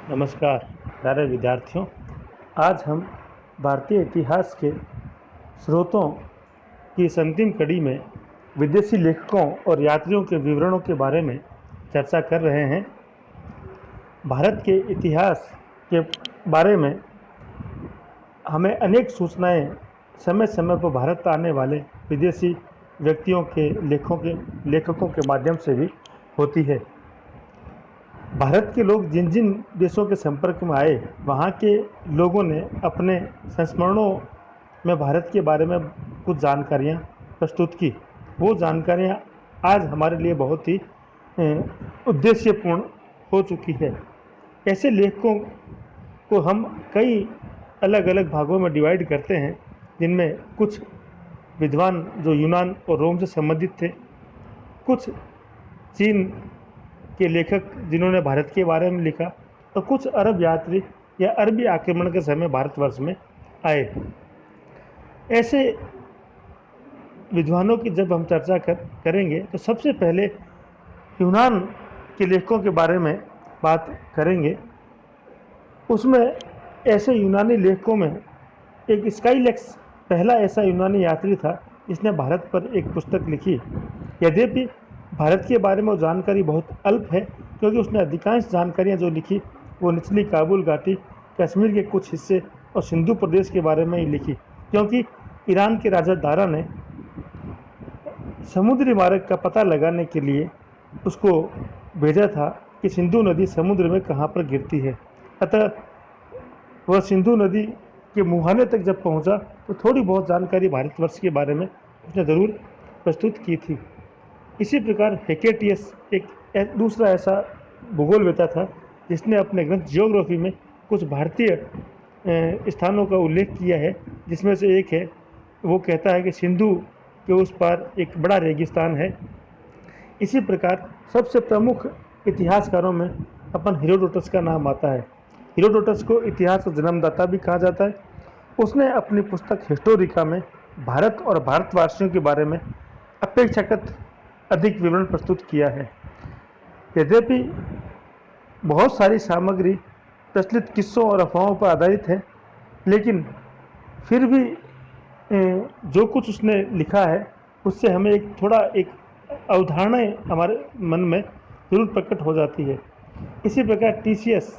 नमस्कार प्यारे विद्यार्थियों। आज हम भारतीय इतिहास के स्रोतों की इस अंतिम कड़ी में विदेशी लेखकों और यात्रियों के विवरणों के बारे में चर्चा कर रहे हैं। भारत के इतिहास के बारे में हमें अनेक सूचनाएं समय समय पर भारत आने वाले विदेशी व्यक्तियों के लेखकों के माध्यम से भी होती है। भारत के लोग जिन जिन देशों के संपर्क में आए, वहाँ के लोगों ने अपने संस्मरणों में भारत के बारे में कुछ जानकारियाँ प्रस्तुत की। वो जानकारियाँ आज हमारे लिए बहुत ही उद्देश्यपूर्ण हो चुकी है। ऐसे लेखकों को हम कई अलग अलग भागों में डिवाइड करते हैं, जिनमें कुछ विद्वान जो यूनान और रोम से संबंधित थे, कुछ चीन के लेखक जिन्होंने भारत के बारे में लिखा, तो कुछ अरब यात्री या अरबी आक्रमण के समय भारतवर्ष में आए। ऐसे विद्वानों की जब हम चर्चा करेंगे तो सबसे पहले यूनान के लेखकों के बारे में बात करेंगे। उसमें ऐसे यूनानी लेखकों में एक स्काइलैक्स पहला ऐसा यूनानी यात्री था जिसने भारत पर एक पुस्तक लिखी। यद्यपि भारत के बारे में जानकारी बहुत अल्प है, क्योंकि उसने अधिकांश जानकारियाँ जो लिखी वो निचली काबुल घाटी, कश्मीर के कुछ हिस्से और सिंधु प्रदेश के बारे में ही लिखी, क्योंकि ईरान के राजा दारा ने समुद्री मार्ग का पता लगाने के लिए उसको भेजा था कि सिंधु नदी समुद्र में कहाँ पर गिरती है। अतः वह सिंधु नदी के मुहाने तक जब पहुंचा तो थोड़ी बहुत जानकारी भारतवर्ष के बारे में उसने ज़रूर प्रस्तुत की थी। इसी प्रकार हेकेटियस एक दूसरा ऐसा भूगोलवेता था जिसने अपने ग्रंथ जियोग्राफी में कुछ भारतीय स्थानों का उल्लेख किया है, जिसमें से एक है, वो कहता है कि सिंधु के उस पार एक बड़ा रेगिस्तान है। इसी प्रकार सबसे प्रमुख इतिहासकारों में अपन हेरोडोटस का नाम आता है। हेरोडोटस को इतिहास का जन्मदाता भी कहा जाता है। उसने अपनी पुस्तक हिस्टोरिका में भारत और भारतवासियों के बारे में अपेक्षाकृत अधिक विवरण प्रस्तुत किया है। यद्यपि बहुत सारी सामग्री प्रचलित किस्सों और अफवाहों पर आधारित है, लेकिन फिर भी जो कुछ उसने लिखा है उससे हमें एक अवधारणाएं हमारे मन में जरूर प्रकट हो जाती है। इसी प्रकार टीसीएस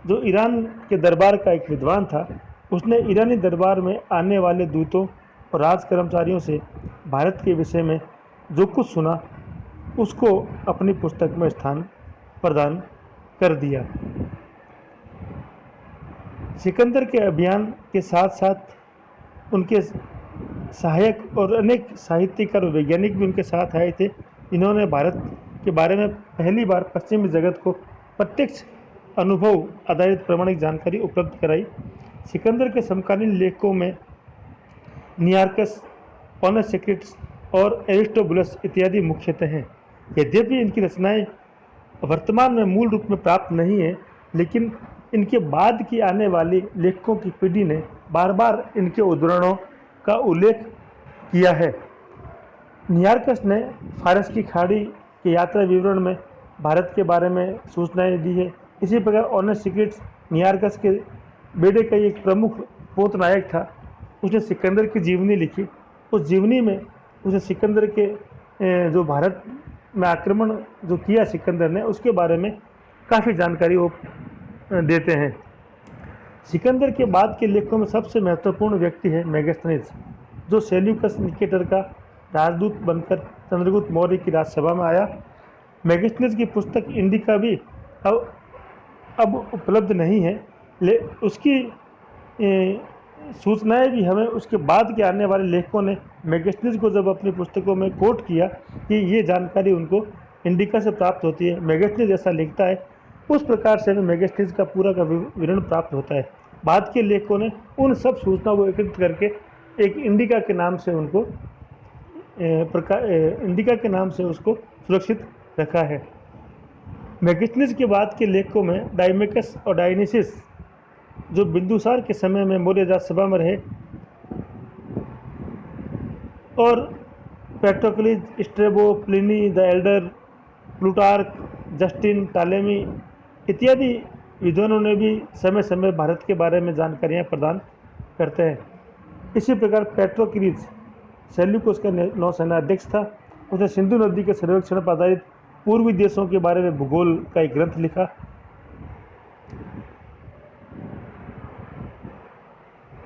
जो ईरान के दरबार का एक विद्वान था, उसने ईरानी दरबार में आने वाले दूतों और राज कर्मचारियों से भारत के विषय में जो कुछ सुना उसको अपनी पुस्तक में स्थान प्रदान कर दिया। सिकंदर के अभियान के साथ साथ उनके सहायक और अनेक साहित्यकार और वैज्ञानिक भी उनके साथ आए थे, इन्होंने भारत के बारे में पहली बार पश्चिमी जगत को प्रत्यक्ष अनुभव आधारित प्रामाणिक जानकारी उपलब्ध कराई। सिकंदर के समकालीन लेखकों में नियार्कस, ऑनसिक्रिट्स और एरिस्टोबुलस इत्यादि मुख्यतः हैं। यद्यपि इनकी रचनाएं वर्तमान में मूल रूप में प्राप्त नहीं है, लेकिन इनके बाद की आने वाली लेखकों की पीढ़ी ने बार बार इनके उद्धरणों का उल्लेख किया है। नियार्कस ने फारस की खाड़ी के यात्रा विवरण में भारत के बारे में सूचनाएं दी है। इसी प्रकार ऑनसिक्रिट्स नियार्कस के बेटे का एक प्रमुख पोत नायक था। उसने सिकंदर की जीवनी लिखी। उस जीवनी में उसे सिकंदर के जो भारत में आक्रमण जो किया सिकंदर ने, उसके बारे में काफ़ी जानकारी वो देते हैं। सिकंदर के बाद के लेखकों में सबसे महत्वपूर्ण व्यक्ति है मेगास्थनीज, जो सेल्यूकस निकेटर का राजदूत बनकर चंद्रगुप्त मौर्य की राजसभा में आया। मेगास्थनीज की पुस्तक इंडिका भी अब उपलब्ध नहीं है, उसकी सूचनाएं भी हमें उसके बाद के आने वाले लेखकों ने मेगास्थनीज को जब अपनी पुस्तकों में कोट किया कि ये जानकारी उनको इंडिका से प्राप्त होती है। मेगास्थनीज जैसा लिखता है उस प्रकार से हमें मेगास्थनीज का पूरा का विवरण प्राप्त होता है। बाद के लेखकों ने उन सब सूचनाओं को एकत्रित करके एक इंडिका के नाम से उनको इंडिका के नाम से उसको सुरक्षित रखा है। मेगास्थनीज के बाद के लेखकों में डायमेकस और डायनिसिस, जो बिंदुसार के समय में मौर्य राजसभा में रहे, और Patrocles, Strabo, Pliny the Elder, Plutarch, Justin, Ptolemy इत्यादि विद्वानों ने भी समय समय भारत के बारे में जानकारियाँ प्रदान करते हैं। इसी प्रकार पेट्रोक्लीज सेल्यूकस का नौसेना अध्यक्ष था। उसने सिंधु नदी के सर्वेक्षण पर आधारित पूर्वी देशों के बारे में भूगोल का एक ग्रंथ लिखा।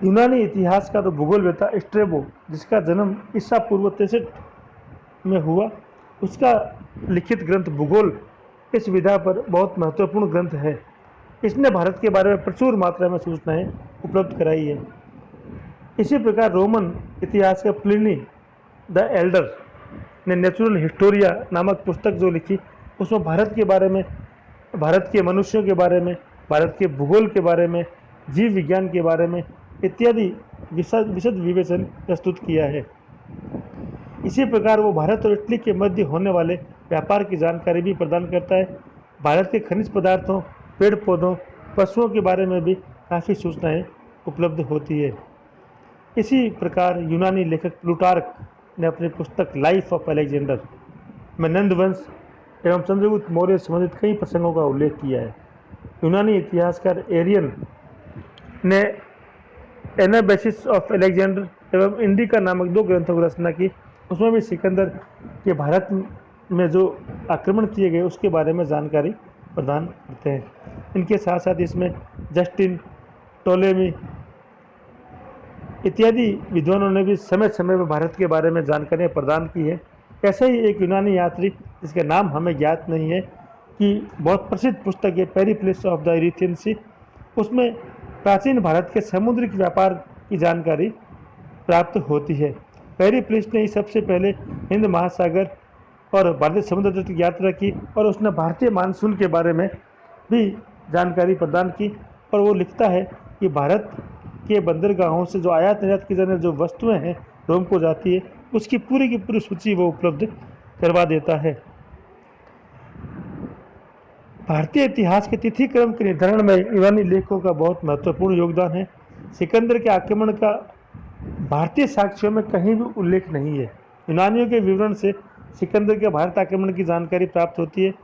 यूनानी इतिहास का तो भूगोलवेत्ता स्ट्रेबो, जिसका जन्म ईसा पूर्व 63 में हुआ, उसका लिखित ग्रंथ भूगोल इस विधा पर बहुत महत्वपूर्ण ग्रंथ है। इसने भारत के बारे में प्रचुर मात्रा में सूचनाएं उपलब्ध कराई है। इसी प्रकार रोमन इतिहास का प्लिनी द एल्डर ने नेचुरल हिस्टोरिया नामक पुस्तक जो लिखी, उसमें भारत के बारे में, भारत के मनुष्यों के बारे में, भारत के भूगोल के बारे में, जीव विज्ञान के बारे में इत्यादि विशद विवेचन प्रस्तुत किया है। इसी प्रकार वो भारत और इटली के मध्य होने वाले व्यापार की जानकारी भी प्रदान करता है। भारत के खनिज पदार्थों, पेड़ पौधों, पशुओं के बारे में भी काफ़ी सूचनाएं उपलब्ध होती है। इसी प्रकार यूनानी लेखक प्लूटार्क ने अपनी पुस्तक लाइफ ऑफ अलेक्जेंडर में नंदवंश एवं चंद्रगुप्त मौर्य से संबंधित कई प्रसंगों का उल्लेख किया है। यूनानी इतिहासकार एरियन ने एनाबेसिस ऑफ अलेक्जेंडर एवं इंडिका नामक 2 ग्रंथों की रचना की। उसमें भी सिकंदर के भारत में जो आक्रमण किए गए उसके बारे में जानकारी प्रदान करते हैं। इनके साथ साथ इसमें जस्टिन, टोलेमी इत्यादि विद्वानों ने भी समय समय पर भारत के बारे में जानकारियाँ प्रदान की है। ऐसे ही एक यूनानी यात्री जिसका नाम हमें ज्ञात नहीं है कि बहुत प्रसिद्ध पुस्तक है पेरिप्लस ऑफ द इरिथियन सी, उसमें प्राचीन भारत के समुद्री व्यापार की जानकारी प्राप्त होती है। पेरिप्लस ने ही सबसे पहले हिंद महासागर और भारतीय समुद्र तट की यात्रा की और उसने भारतीय मानसून के बारे में भी जानकारी प्रदान की। और वो लिखता है कि भारत के बंदरगाहों से जो आयात निर्यात की जाने जो वस्तुएं हैं रोम को जाती है, उसकी की पूरी सूची वो उपलब्ध करवा देता है। भारतीय इतिहास के तिथि क्रम के निर्धारण में यूनानी लेखकों का बहुत महत्वपूर्ण योगदान है। सिकंदर के आक्रमण का भारतीय साक्ष्यों में कहीं भी उल्लेख नहीं है। यूनानियों के विवरण से सिकंदर के भारत आक्रमण की जानकारी प्राप्त होती है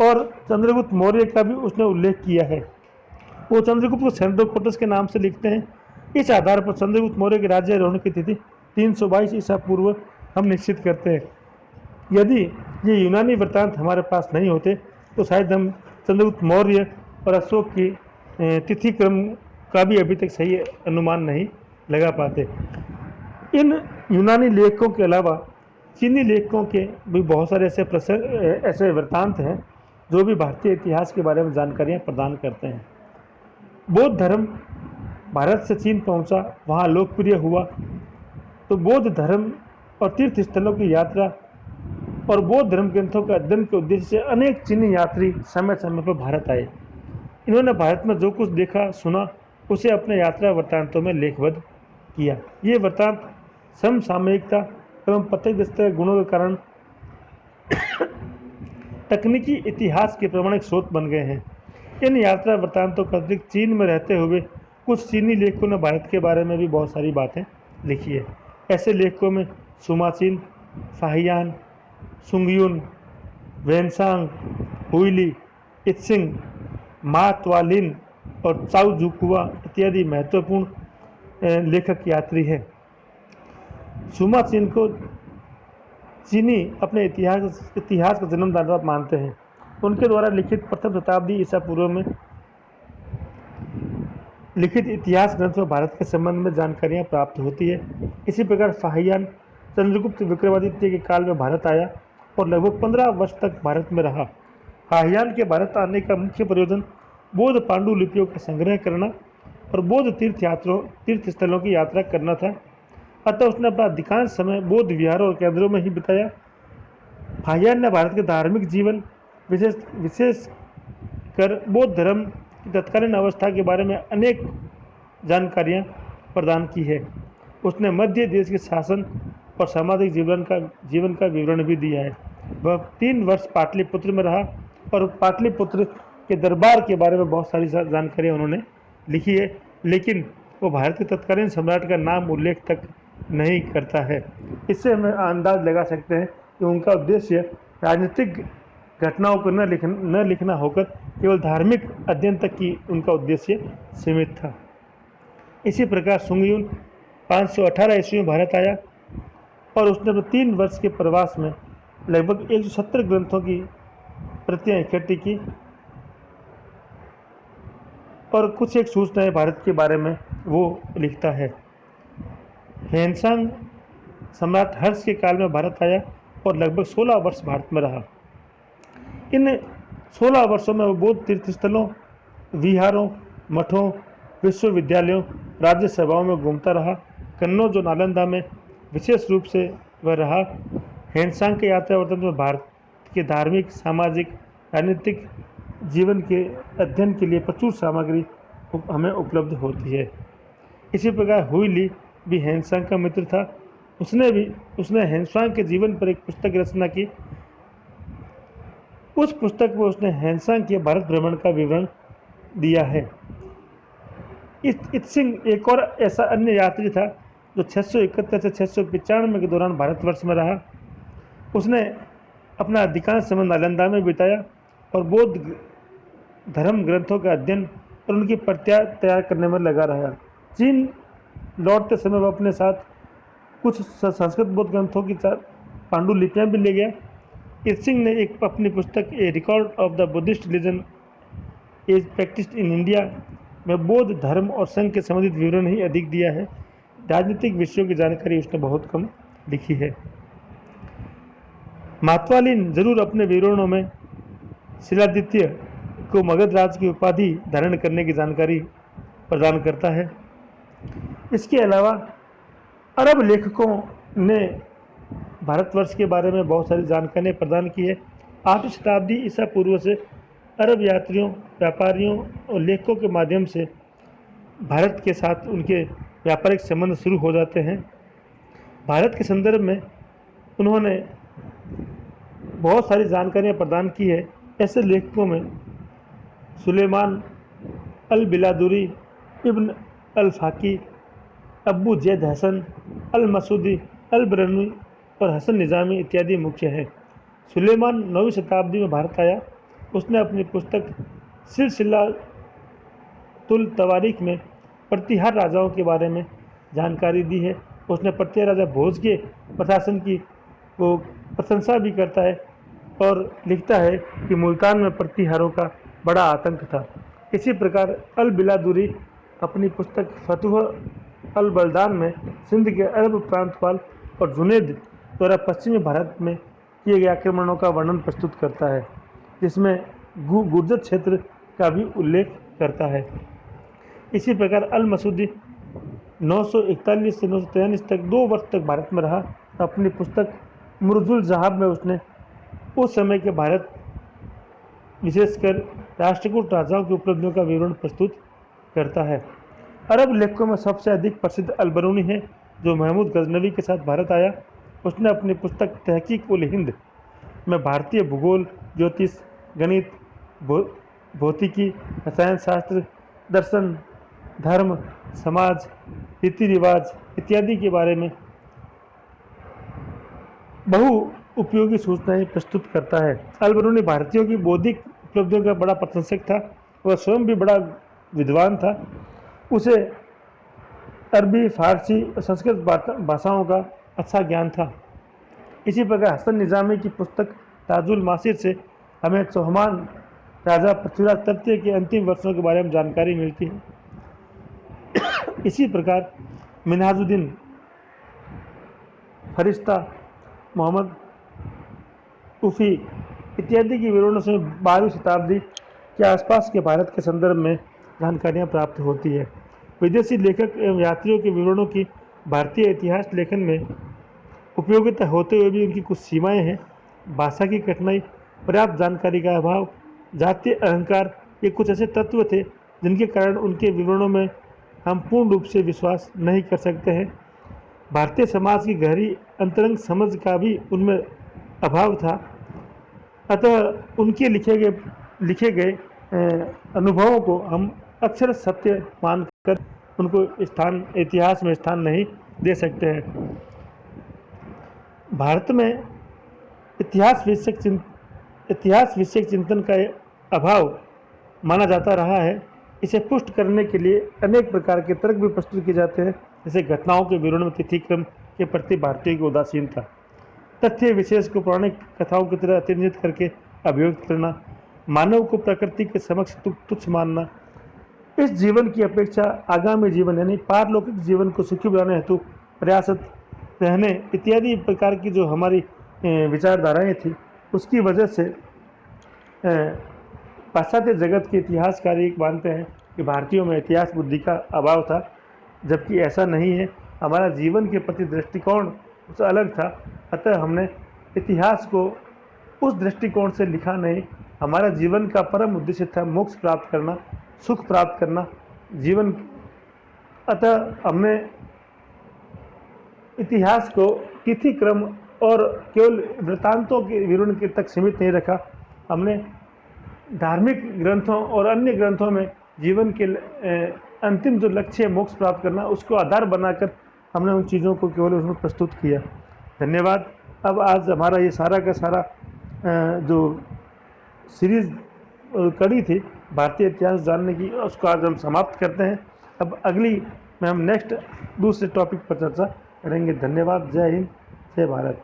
और चंद्रगुप्त मौर्य का भी उसने उल्लेख किया है। वो चंद्रगुप्त को सेंड्रोकोटस के नाम से लिखते हैं। इस आधार पर चंद्रगुप्त मौर्य के राज्यारोहण की तिथि 322 ईसा पूर्व हम निश्चित करते हैं। यदि ये यूनानी वृत्तांत हमारे पास नहीं होते तो शायद हम चंद्रगुप्त मौर्य और अशोक की तिथि क्रम का भी अभी तक सही अनुमान नहीं लगा पाते। इन यूनानी लेखकों के अलावा चीनी लेखकों के भी बहुत सारे ऐसे वृत्तांत हैं जो भी भारतीय इतिहास के बारे में जानकारियाँ प्रदान करते हैं। बौद्ध धर्म भारत से चीन पहुंचा, वहाँ लोकप्रिय हुआ, तो बौद्ध धर्म और तीर्थ स्थलों की यात्रा और बौद्ध धर्म ग्रंथों के अध्ययन के उद्देश्य से अनेक चीनी यात्री समय समय पर भारत आए। इन्होंने भारत में जो कुछ देखा सुना उसे अपने यात्रा वृत्तांतों में लेखबद्ध किया। ये वृत्तांत समसामयिकता एवं प्रत्यक्षदर्शी गुणों के कारण तकनीकी इतिहास के प्रमाणिक स्रोत बन गए हैं। इन यात्रा वृत्तांतों का अतिरिक्त चीन में रहते हुए कुछ चीनी लेखकों ने भारत के बारे में भी बहुत सारी बातें लिखी है। ऐसे लेखकों में सुमाचीन, फाहियान, सुंगयुन, वेनसांग, हुइली, इत्सिंग, मा त्वालिन और चाउ जुकुआ इत्यादि महत्वपूर्ण लेखक यात्री हैं। सुमाचीन को चीनी अपने इतिहास का जन्मदाता मानते हैं। उनके द्वारा लिखित प्रथम शताब्दी ईसा पूर्व में लिखित इतिहास ग्रंथ में भारत के संबंध में जानकारियाँ प्राप्त होती है। इसी प्रकार फाहियान चंद्रगुप्त विक्रमादित्य के काल में भारत आया और लगभग 15 वर्ष तक भारत में रहा। फाहियान के भारत आने का मुख्य प्रयोजन बौद्ध पांडुलिपियों का संग्रह करना और बौद्ध तीर्थ स्थलों की यात्रा करना था। अतः उसने अपना अधिकांश समय बौद्ध विहारों और केंद्रों में ही बिताया। फाहियान ने भारत के धार्मिक जीवन विशेष कर बौद्ध धर्म की तत्कालीन अवस्था के बारे में अनेक जानकारियाँ प्रदान की है। उसने मध्य देश के शासन और सामाजिक जीवन का विवरण भी दिया है। वह 3 वर्ष पाटलिपुत्र में रहा और पाटलिपुत्र के दरबार के बारे में बहुत सारी जानकारियाँ उन्होंने लिखी है, लेकिन वो भारत के तत्कालीन सम्राट का नाम उल्लेख तक नहीं करता है। इससे हमें अंदाज लगा सकते हैं कि उनका उद्देश्य राजनीतिक घटनाओं को न लिखना होकर केवल धार्मिक अध्ययन तक की उनका उद्देश्य सीमित था। इसी प्रकार सुंगयुन 518 ईस्वी में भारत आया और उसने अपने 3 वर्ष के प्रवास में लगभग 170 ग्रंथों की प्रतियां इकट्ठी की और कुछ एक सूचनाएं भारत के बारे में वो लिखता है। हेनसांग सम्राट हर्ष के काल में भारत आया और लगभग 16 वर्ष भारत में रहा। इन 16 वर्षों में वो बौद्ध तीर्थस्थलों, विहारों, मठों, विश्वविद्यालयों, राज्यसभाओं में घूमता रहा। कन्नौज और नालंदा में विशेष रूप से वह रहा। हेनसांग के यात्रा वर्तन में भारत के धार्मिक, सामाजिक, राजनीतिक जीवन के अध्ययन के लिए प्रचुर सामग्री हमें उपलब्ध होती है। इसी प्रकार हुई भी हेनसांग का मित्र था। उसने हेनसांग के जीवन पर एक पुस्तक रचना की। उस पुस्तक में उसने हेनसांग के भारत भ्रमण का विवरण दिया है। इत्सिंग एक और ऐसा अन्य यात्री था जो 671 से 695 के दौरान भारतवर्ष में रहा। उसने अपना अधिकांश समय नालंदा में बिताया और बौद्ध धर्म ग्रंथों का अध्ययन और उनकी प्रतियां तैयार करने में लगा रहा। चीन लौटते समय वह अपने साथ कुछ संस्कृत बौद्ध ग्रंथों की पांडुलिपियां भी ले गया। इत्सिंग ने अपनी पुस्तक a record of the Buddhist religion as practised in India में बौद्ध धर्म और संघ के संबंधित विवरण ही अधिक दिया है। राजनीतिक विषयों की जानकारी उसने बहुत कम लिखी है। मातवालिन जरूर अपने विवरणों में शिलादित्य को मगध राज की उपाधि धारण करने की जानकारी प्रदान करता है। इसके अलावा अरब लेखकों ने भारतवर्ष के बारे में बहुत सारी जानकारी प्रदान की है। 8वीं शताब्दी ईसा पूर्व से अरब यात्रियों, व्यापारियों और लेखकों के माध्यम से भारत के साथ उनके व्यापारिक संबंध शुरू हो जाते हैं। भारत के संदर्भ में उन्होंने बहुत सारी जानकारियाँ प्रदान की है। ऐसे लेखकों में सुलेमान अल बिलादुरी, इब्न अल फाकी, अब्बू जैद हसन, अल मसूदी, अल बरनी और हसन निज़ामी इत्यादि मुख्य हैं। सुलेमान 9वीं शताब्दी में भारत आया। उसने अपनी पुस्तक सिलसिलातुल तवारीख में प्रतिहार राजाओं के बारे में जानकारी दी है। उसने प्रतिहार राजा भोज के प्रशासन की वो प्रशंसा भी करता है और लिखता है कि मुल्तान में प्रतिहारों का बड़ा आतंक था। इसी प्रकार अल बिलादुरी अपनी पुस्तक फतुह अल बलदान में सिंध के अरब प्रांतपाल और जुनैद द्वारा पश्चिमी भारत में किए गए आक्रमणों का वर्णन प्रस्तुत करता है, जिसमें गुर्जर क्षेत्र का भी उल्लेख करता है। इसी प्रकार अल मसूदी 941 से 943 तक 2 वर्ष तक भारत में रहा। अपनी पुस्तक मुर्जुल जहाब में उसने उस समय के भारत, विशेषकर राष्ट्रकूट राजाओं की उपलब्धियों का विवरण प्रस्तुत करता है। अरब लेखकों में सबसे अधिक प्रसिद्ध अल बरूनी है, जो महमूद गजनवी के साथ भारत आया। उसने अपनी पुस्तक तहकीक उल हिंद में भारतीय भूगोल, ज्योतिष, गणित, भौतिकी, रसायन शास्त्र, दर्शन, धर्म, समाज, रीति रिवाज इत्यादि के बारे में बहु उपयोगी सूचनाएं प्रस्तुत करता है। अल बरूनी भारतीयों की बौद्धिक उपलब्धियों का बड़ा प्रशंसक था। वह स्वयं भी बड़ा विद्वान था। उसे अरबी, फारसी और संस्कृत भाषाओं का अच्छा ज्ञान था। इसी प्रकार हसन निज़ामी की पुस्तक ताजुल मासिर से हमें चौहान राजा पृथ्वीराज तृतीय के अंतिम वर्षों के बारे में जानकारी मिलती है। इसी प्रकार मिनहाजुद्दीन फरिश्ता, मोहम्मद उफ़ी इत्यादि की विवरणों से 12वीं शताब्दी के आसपास के भारत के संदर्भ में जानकारियाँ प्राप्त होती है। विदेशी लेखक एवं यात्रियों के विवरणों की भारतीय इतिहास लेखन में उपयोगिता होते हुए भी उनकी कुछ सीमाएं हैं। भाषा की कठिनाई, पर्याप्त जानकारी का अभाव, जातीय अहंकार, ये कुछ ऐसे तत्व थे जिनके कारण उनके विवरणों में हम पूर्ण रूप से विश्वास नहीं कर सकते हैं। भारतीय समाज की गहरी अंतरंग समझ का भी उनमें अभाव था। अतः उनके लिखे गए अनुभवों को हम अक्षर सत्य मानकर उनको इतिहास में स्थान नहीं दे सकते हैं। भारत में इतिहास विषयक इतिहास विषयक चिंतन का अभाव माना जाता रहा है। इसे पुष्ट करने के लिए अनेक प्रकार के तर्क भी प्रस्तुत किए जाते हैं, जैसे घटनाओं के विवरण में तिथि क्रम के प्रति भारतीय की उदासीनता, तथ्य विशेष को पौराणिक कथाओं की तरह अतिरंजित करके अभिव्यक्त करना, मानव को प्रकृति के समक्ष तुच्छ मानना, इस जीवन की अपेक्षा आगामी जीवन यानी पारलौकिक जीवन को सुखी बनाने हेतु प्रयासरत रहने इत्यादि प्रकार की जो हमारी विचारधाराएं थी, उसकी वजह से पाश्चात्य जगत के इतिहासकार ये मानते हैं कि भारतीयों में इतिहास बुद्धि का अभाव था, जबकि ऐसा नहीं है। हमारा जीवन के प्रति दृष्टिकोण उससे अलग था। अतः हमने इतिहास को उस दृष्टिकोण से लिखा नहीं। हमारा जीवन का परम उद्देश्य था मोक्ष प्राप्त करना, सुख प्राप्त करना जीवन। अतः हमने इतिहास को तिथि क्रम और केवल वृत्तांतों के विवरण के तक सीमित नहीं रखा। हमने धार्मिक ग्रंथों और अन्य ग्रंथों में जीवन के अंतिम जो लक्ष्य है मोक्ष प्राप्त करना, उसको आधार बनाकर हमने उन चीज़ों को केवल उसमें प्रस्तुत किया। धन्यवाद। अब आज हमारा ये सारा का सारा जो सीरीज कड़ी थी भारतीय इतिहास जानने की, उसको आज हम समाप्त करते हैं। अब अगली में हम नेक्स्ट दूसरे टॉपिक पर चर्चा करेंगे। धन्यवाद। जय हिंद, जय भारत।